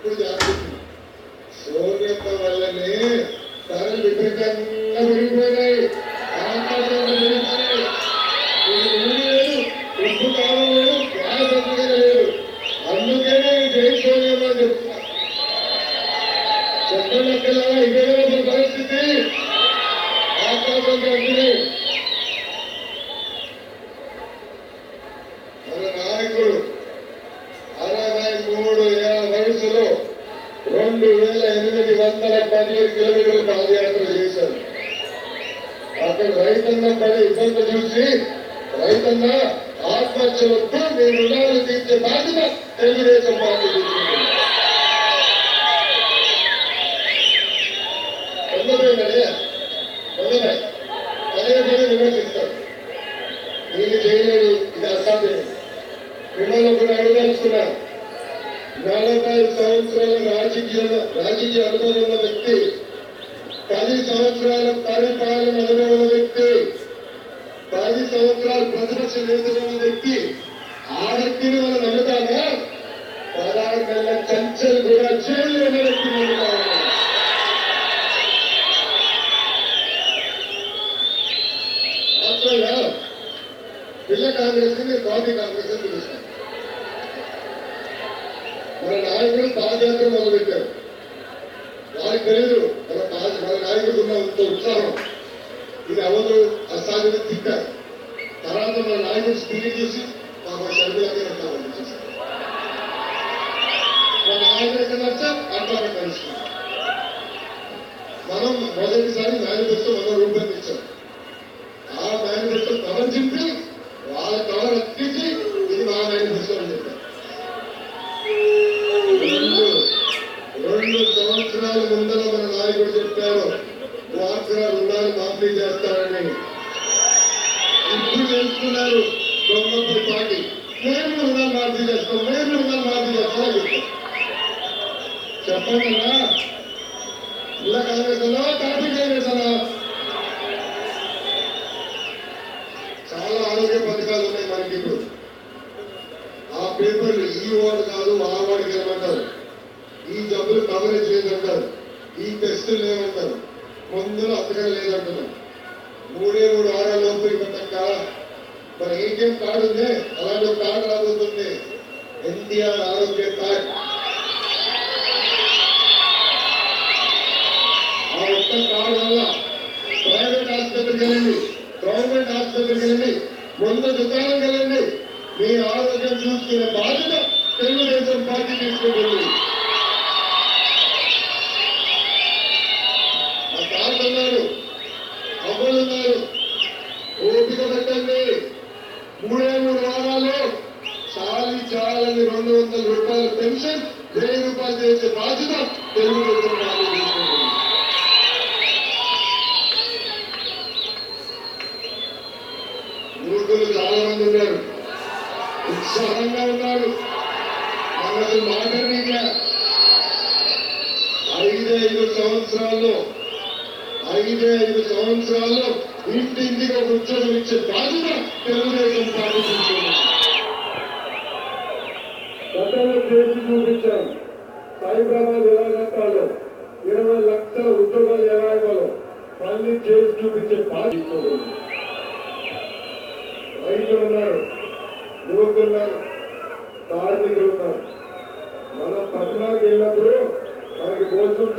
ఇప్పుడు జరుగుతుంది. సోనియమ్మ వల్లనే ధరలు విపరీతంగా పెరిగిపోయినాయి, ఆకాశంగా పెరిగిపోయినాయి. లేదు, ఉప్పు కాలం లేదు, గ్యాస్ అందుకే లేదు. అందుకే జై సోనియమ్మ అని చెప్తున్నా. చెప్పలెక్కలా ఇదే పరిస్థితి ఆకాశంగా అందుకే. మన నాయకుడు 63 ఏళ్ల వయసులో 2817 కిలోమీటర్లు పాదయాత్ర చేశారు. అక్కడ రైతన్న పడే ఇబ్బంది చూసి రైతన్న ఆత్మహత్యలతో మీ రుణాలు తీర్చే బాధ్యత తెలుగుదేశం పార్టీ తీసుకుంటుంది. అదే పని విమర్శిస్తారు. దీన్ని చేయలేడు, ఇది అసాధ్యం. మిమ్మల్ని కూడా అడగదలుచుకున్నారు. 40 సంవత్సరాల రాజకీయ అనుభవం ఉన్న వ్యక్తి, 10 సంవత్సరాల పరిపాలన అనుభవం ఉన్న వ్యక్తి, 10 సంవత్సరాల ప్రతిపక్ష నేతగా ఉన్న వ్యక్తి. ఆ వ్యక్తిని మనం నమ్ముతామా? 16 నెలల చంచల్ కూడా జైలు ఉన్న వ్యక్తిని నమ్ముతామా? మాత్రంగా పిల్ల కాంగ్రెస్ ని కాపీ కాంగ్రెస్ అని పిలుస్తాం. మన నాయకుడు పాదయాత్ర మొదలుపెట్టారు. వారికి తెలియదు మన నాయకుడు ఉన్న ఉత్సాహం ఇది అవ్వదు, అసాధ్యం తిట్టారు. తర్వాత మన నాయకుడు స్పీడ్ చూసి మాకు షర్మిలాగే ఉంటామని చూస్తారు. మన నాయకుడు ఎక్కడ నచ్చా అంతా కలుస్తున్నాం. మనం మొదటిసారి మేనిఫెస్టో మనం రూపొందించాం. ఆ మేనిఫెస్టో కవర్ చింపి వాళ్ళ కవర్ అతికించి ఇది మా మేనిఫెస్టో అని చెప్పారు. 2 సంవత్సరాల ముందర మన నాయకుడు చెప్పారు డ్వాక్రా రుణాలు మాఫీ చేస్తారని. ఇప్పుడు తెలుసుకున్నారు దొంగపై పార్టీ. మేము రుణాలు మాఫీ చేస్తాం, మేము రుణాలు మాఫీ చేస్తామని చెప్తాం. చెప్పండి అన్నా, ఇలా కాంగ్రెస్ అన్నా కాపీ కాంగ్రెస్ అన్నా? చాలా ఆరోగ్య పథకాలు ఉన్నాయి మనకి. ఇప్పుడు ఆ పేపర్లు ఈ వార్డు కాదు ఆ వార్డుకి వెళ్ళమంటారు, ఈ జబ్బులు కవరేజ్ లేదంటారు, ఈ టెస్టులు లేవంటారు, మందులు అంతగా లేదంటున్నారు. 3 వారాల లోపు ఇవ్వక మన ఏటీఎం కార్డు ఉంది, అలాంటి ఒక కార్డు రాబోతుంది, ఎన్టీఆర్ ఆరోగ్య కార్డు. ఆ ఒక్క కార్డు వల్ల ప్రైవేట్ ఆసుపత్రికి వెళ్ళండి, గవర్నమెంట్ ఆసుపత్రికి వెళ్ళండి, ముందు దుకాణం వెళ్ళండి, మీ ఆరోగ్యం చూసుకునే బాధ్యత తెలుగుదేశం పార్టీ తీసుకుంటుంది. ఆ తాతన్నారు, అవ్వలున్నారు, ఓపిక పెట్టండి. 3 వారాల్లో చాలని 200 రూపాయల పెన్షన్ 1000 రూపాయలు చేసే బాధ్యత తెలుగుదేశం పార్టీ తీసుకుంటుంది. మూర్ఖులు చాలా మంది ఉన్నారు, ఉత్సాహంగా ఉన్నారు. మనకు మాటరీగా 5 సంవత్సరాల్లో ఇంటింటికి ఒక ఉద్యోగం ఇచ్చే బాధ్యత తెలుగుదేశం పార్టీ తీసుకుంటుంది. గతంలో చేసి చూపించారు. సైబరాబాద్ ఎలా కట్టాలో, 20 లక్షల ఉద్యోగాలు ఎలా ఇవ్వాలో మళ్ళీ చేసి చూపించే బాధ్యత. రైతులు ఉన్నారు, యువకులు ఉన్నారు, కార్మికులు ఉన్నారు. మనం పట్టణానికి వెళ్ళినప్పుడు మనకి భోజనం